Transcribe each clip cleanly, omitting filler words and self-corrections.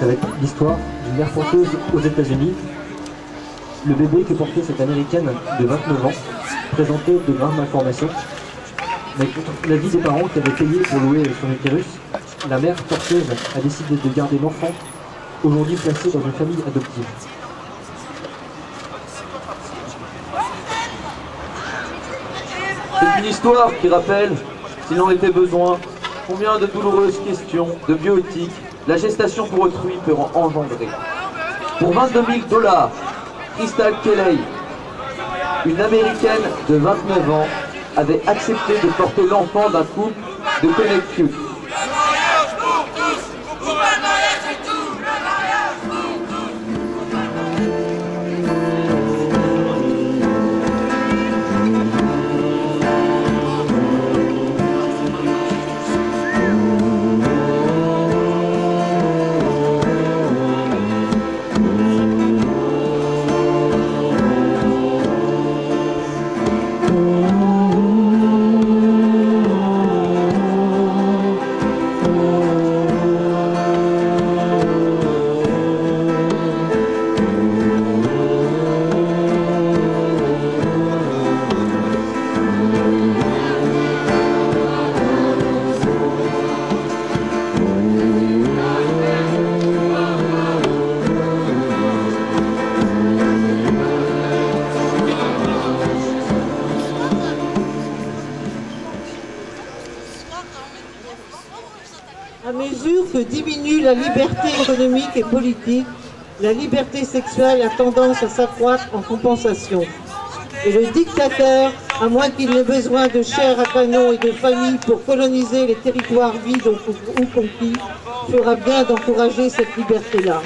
Ça va être l'histoire d'une mère porteuse aux États-Unis. Le bébé que portait cette américaine de 29 ans présentait de graves malformations. Mais contre l'avis des parents qui avaient payé pour louer son utérus, la mère porteuse a décidé de garder l'enfant, aujourd'hui placé dans une famille adoptive. C'est une histoire qui rappelle, s'il en était besoin, combien de douloureuses questions de bioéthique la gestation pour autrui peut engendrer. Pour 22 000 $, Crystal Kelly, une américaine de 29 ans, avait accepté de porter l'enfant d'un couple de Connecticut. À mesure que diminue la liberté économique et politique, la liberté sexuelle a tendance à s'accroître en compensation. Et le dictateur, à moins qu'il n'ait besoin de chair à canon et de familles pour coloniser les territoires vides ou conquis, fera bien d'encourager cette liberté-là.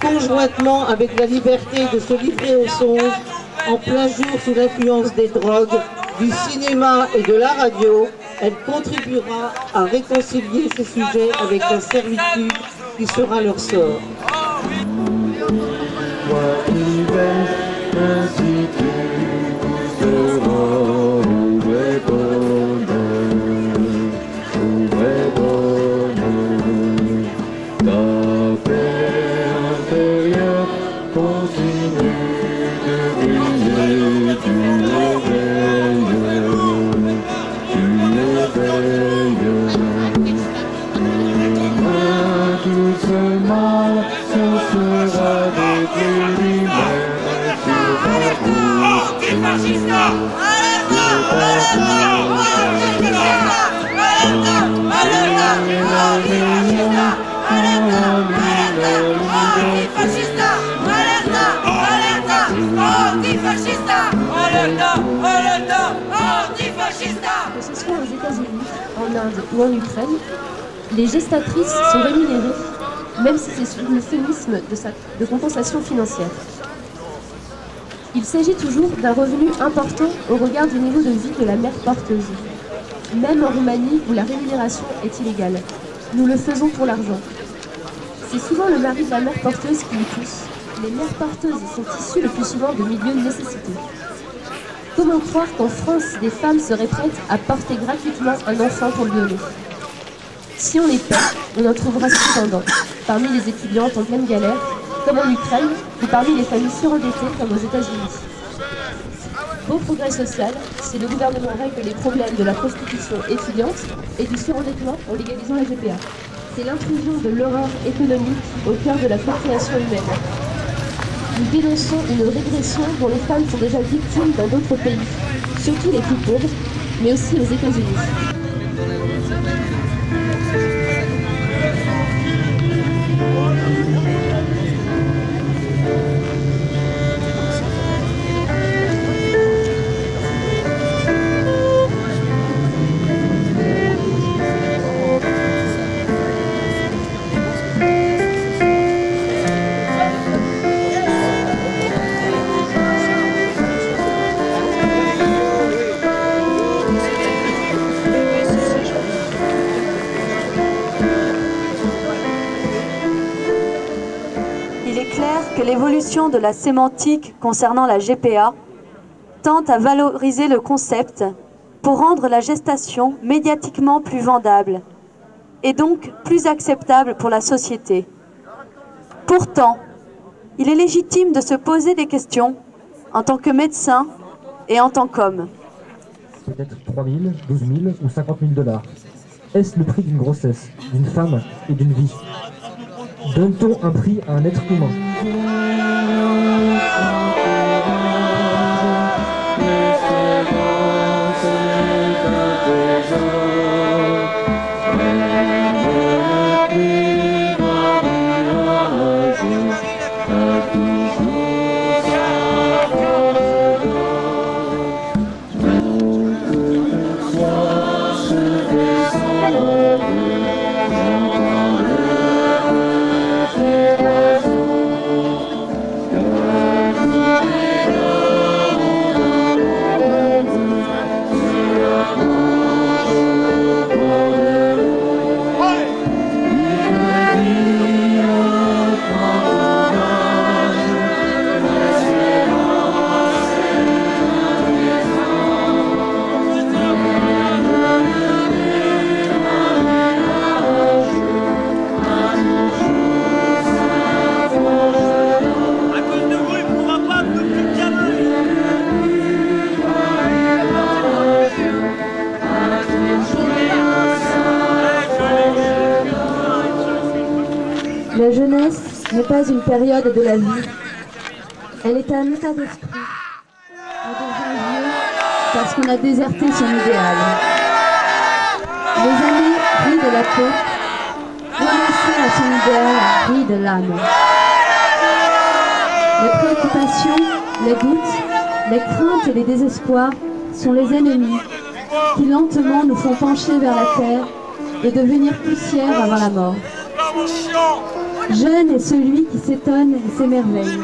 Conjointement avec la liberté de se livrer aux songes, en plein jour sous l'influence des drogues, du cinéma et de la radio, elle contribuera à réconcilier ces sujets avec la servitude qui sera leur sort. Que ce soit aux États-Unis, en Inde ou en Ukraine, les gestatrices sont rémunérées, même si c'est sous l'euphémisme de compensation financière. Il s'agit toujours d'un revenu important au regard du niveau de vie de la mère porteuse. Même en Roumanie, où la rémunération est illégale, nous le faisons pour l'argent. C'est souvent le mari de la mère porteuse qui y pousse. Les mères porteuses sont issues le plus souvent de milieux de nécessité. Comment croire qu'en France, des femmes seraient prêtes à porter gratuitement un enfant pour le donner? Si on est paie, on en trouvera cependant, parmi les étudiantes en pleine galère, comme en Ukraine, ou parmi les familles surendettées comme aux États-Unis. Beau progrès social, si le gouvernement règle les problèmes de la prostitution étudiante et du surendettement en légalisant la GPA. C'est l'intrusion de l'horreur économique au cœur de la procréation humaine. Nous dénonçons une régression dont les femmes sont déjà victimes dans d'autres pays, surtout les plus pauvres, mais aussi aux États-Unis. L'évolution de la sémantique concernant la GPA tente à valoriser le concept pour rendre la gestation médiatiquement plus vendable et donc plus acceptable pour la société. Pourtant, il est légitime de se poser des questions en tant que médecin et en tant qu'homme. Peut-être 3 000, 12 000 ou 50 000 $. Est-ce le prix d'une grossesse, d'une femme et d'une vie? Donne-t-on un prix à un être humain? La jeunesse n'est pas une période de la vie, elle est un état d'esprit. On devient vieux parce qu'on a déserté son idéal. Les années rient de la tête, renoncer à son idéal rit de l'âme. Les préoccupations, les doutes, les craintes et les désespoirs sont les ennemis qui lentement nous font pencher vers la terre et devenir poussière avant la mort. Jeune est celui qui s'étonne et s'émerveille.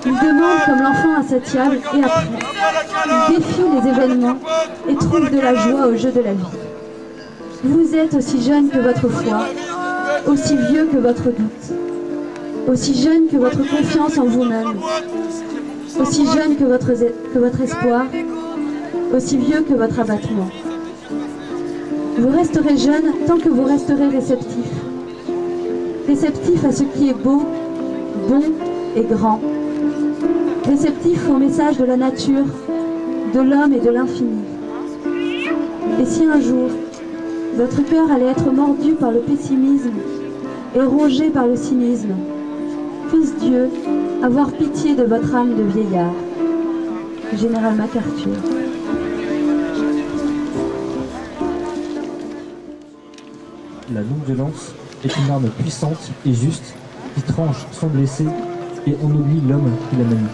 Il demande comme l'enfant insatiable et après. Il défie les événements et trouve de la joie au jeu de la vie. Vous êtes aussi jeune que votre foi, aussi vieux que votre doute, aussi jeune que votre confiance en vous-même, aussi jeune que votre espoir, aussi vieux que votre abattement. Vous resterez jeune tant que vous resterez réceptif. Réceptif à ce qui est beau, bon et grand. Réceptif au message de la nature, de l'homme et de l'infini. Et si un jour, votre cœur allait être mordu par le pessimisme et rongé par le cynisme, puisse Dieu avoir pitié de votre âme de vieillard. Général MacArthur. La non-violence est une arme puissante et juste qui tranche sans blesser et ennoblit l'homme qui la manie.